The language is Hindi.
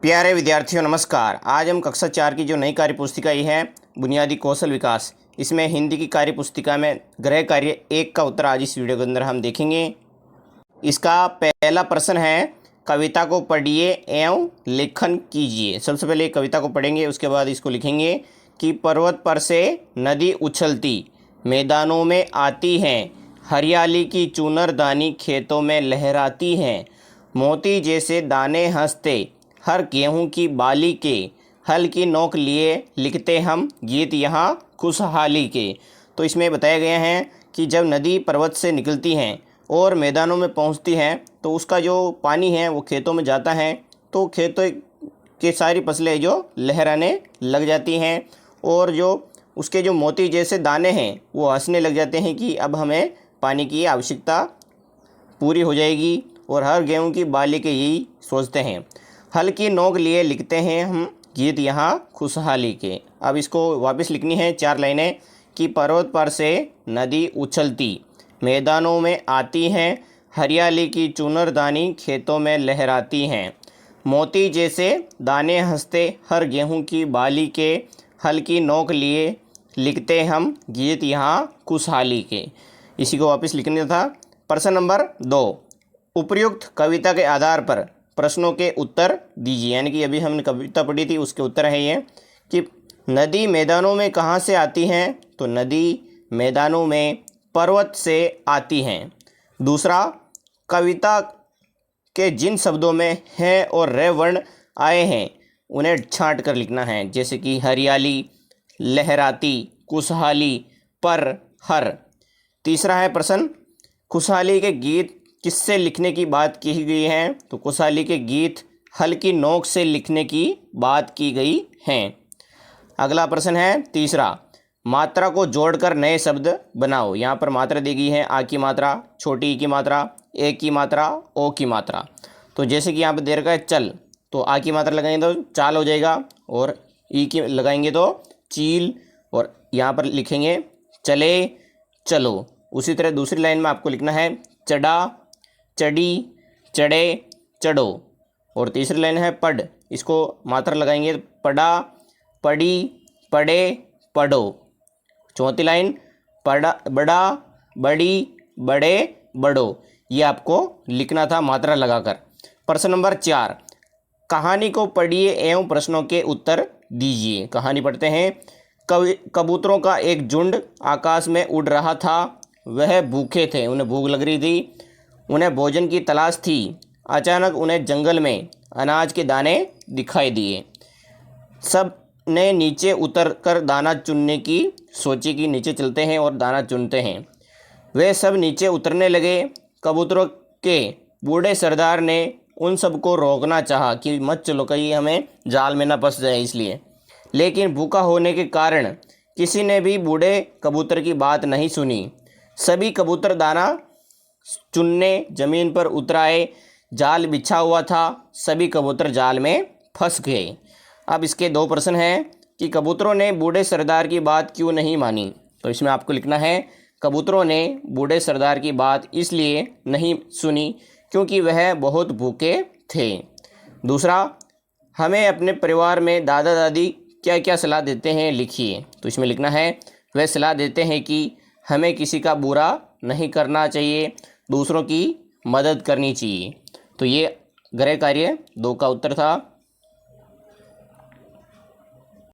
प्यारे विद्यार्थियों नमस्कार। आज हम कक्षा 4 की जो नई कार्य पुस्तिका ये है बुनियादी कौशल विकास, इसमें हिंदी की कार्य पुस्तिका में गृह कार्य 1 का उत्तर आज इस वीडियो के अंदर हम देखेंगे। इसका पहला प्रश्न है, कविता को पढ़िए एवं लेखन कीजिए। सबसे पहले कविता को पढ़ेंगे, उसके बाद इसको लिखेंगे कि पर्वत पर से नदी उछलती मैदानों में आती है, हरियाली की चुनरदानी खेतों में लहराती है, मोती जैसे दाने हंसते हर गेहूं की बाली के, हल की नोक लिए लिखते हम गीत यहाँ खुशहाली के। तो इसमें बताया गया है कि जब नदी पर्वत से निकलती हैं और मैदानों में पहुंचती है तो उसका जो पानी है वो खेतों में जाता है, तो खेतों के सारी फसलें जो लहराने लग जाती हैं और जो उसके जो मोती जैसे दाने हैं वो हंसने लग जाते हैं कि अब हमें पानी की आवश्यकता पूरी हो जाएगी, और हर गेहूं की बाली के यही सोचते हैं। हल की नोक लिए लिखते हैं हम गीत यहाँ खुशहाली के। अब इसको वापस लिखनी है 4 लाइनें कि पर्वत पर से नदी उछलती मैदानों में आती हैं, हरियाली की चुनरदानी खेतों में लहराती हैं, मोती जैसे दाने हंसते हर गेहूं की बाली के, हल की नोक लिए लिखते हम गीत यहाँ खुशहाली के। इसी को वापस लिखना था। प्रश्न नंबर 2, उपर्युक्त कविता के आधार पर प्रश्नों के उत्तर दीजिए। यानी कि अभी हमने कविता पढ़ी थी, उसके उत्तर है ये कि नदी मैदानों में कहाँ से आती हैं, तो नदी मैदानों में पर्वत से आती हैं। दूसरा, कविता के जिन शब्दों में है और रे वर्ण आए हैं उन्हें छांट कर लिखना है, जैसे कि हरियाली, लहराती, खुशहाली, पर, हर। तीसरा है प्रश्न, खुशहाली के गीत किससे लिखने की बात की गई है, तो खुशहाली के गीत हल की नोक से लिखने की बात की गई है। अगला प्रश्न है तीसरा, मात्रा को जोड़कर नए शब्द बनाओ। यहाँ पर मात्रा दी गई है, आ की मात्रा, छोटी ई की मात्रा, ए की मात्रा, ओ की मात्रा। तो जैसे कि यहाँ पर दे रखा है चल, तो आ की मात्रा लगाएंगे तो चाल हो जाएगा, और ई की लगाएंगे तो चील, और यहाँ पर लिखेंगे चले चलो। उसी तरह दूसरी लाइन में आपको लिखना है चढ़ा, चढ़ी, चढ़े, चढ़ो। और तीसरी लाइन है पढ़, इसको मात्रा लगाएंगे पढ़ा, पढ़ी, पढ़े, पढ़ो। चौथी लाइन पढ़ा, बड़ा, बड़ी, बड़े, बढ़ो। ये आपको लिखना था मात्रा लगाकर। प्रश्न नंबर 4, कहानी को पढ़िए एवं प्रश्नों के उत्तर दीजिए। कहानी पढ़ते हैं। कबूतरों का एक झुंड आकाश में उड़ रहा था, वह भूखे थे, उन्हें भूख लग रही थी, उन्हें भोजन की तलाश थी। अचानक उन्हें जंगल में अनाज के दाने दिखाई दिए। सब ने नीचे उतर कर दाना चुनने की सोची कि नीचे चलते हैं और दाना चुनते हैं। वे सब नीचे उतरने लगे। कबूतरों के बूढ़े सरदार ने उन सबको रोकना चाहा कि मत चलो, कहीं हमें जाल में ना फंस जाए इसलिए, लेकिन भूखा होने के कारण किसी ने भी बूढ़े कबूतर की बात नहीं सुनी। सभी कबूतर दाना चुनने ज़मीन पर उतर आए। जाल बिछा हुआ था, सभी कबूतर जाल में फंस गए। अब इसके 2 प्रश्न हैं कि कबूतरों ने बूढ़े सरदार की बात क्यों नहीं मानी। तो इसमें आपको लिखना है कबूतरों ने बूढ़े सरदार की बात इसलिए नहीं सुनी क्योंकि वह बहुत भूखे थे। दूसरा, हमें अपने परिवार में दादा दादी क्या क्या सलाह देते हैं लिखिए। तो इसमें लिखना है वह सलाह देते हैं कि हमें किसी का बुरा नहीं करना चाहिए, दूसरों की मदद करनी चाहिए। तो ये गृह कार्य 2 का उत्तर था।